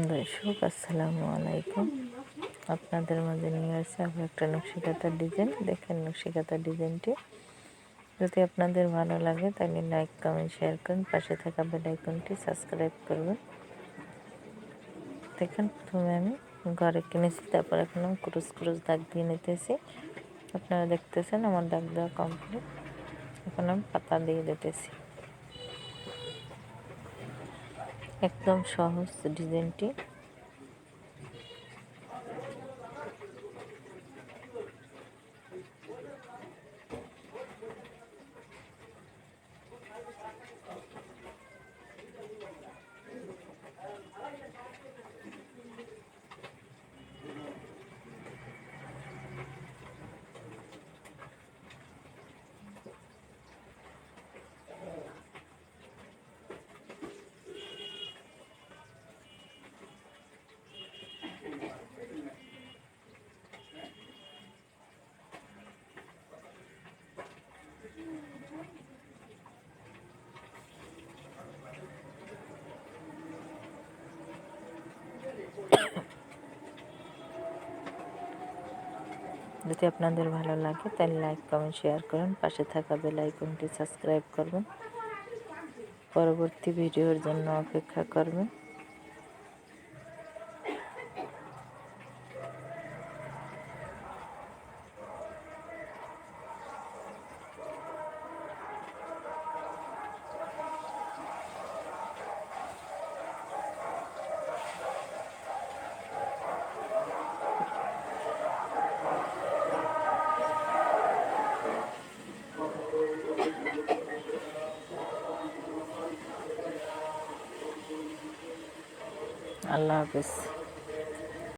দর্শক আসসালামু আলাইকুম। আপনাদের মাঝে নিয়ে আসছে আবার একটা নকশিকাঁথার ডিজাইন। দেখেন নকশিকাঁথার ডিজাইনটি যদি আপনাদের ভালো লাগে তাহলে লাইক কমেন্ট শেয়ার করুন, পাশে থাকা বেল আইকনটি সাবস্ক্রাইব করবেন। দেখেন প্রথমে আমি ঘরে কিনেছি, তারপর এখন আমি ক্রুশ ক্রুশ দাগ দিয়ে নিতেছি। আপনারা দেখতেছেন আমার দাগ দেওয়া কমপ্লিট। এখন আমি পাতা দিয়ে দিতেছি। একদম সহজ ডিজাইনটি। যদি আপনাদের ভালো লাগে তাহলে লাইক কমেন্ট শেয়ার করুন, পাশে থাকা বেল আইকনটি সাবস্ক্রাইব করবেন, পরবর্তী ভিডিওর জন্য অপেক্ষা করবেন। আল্লাহ হাফেজ।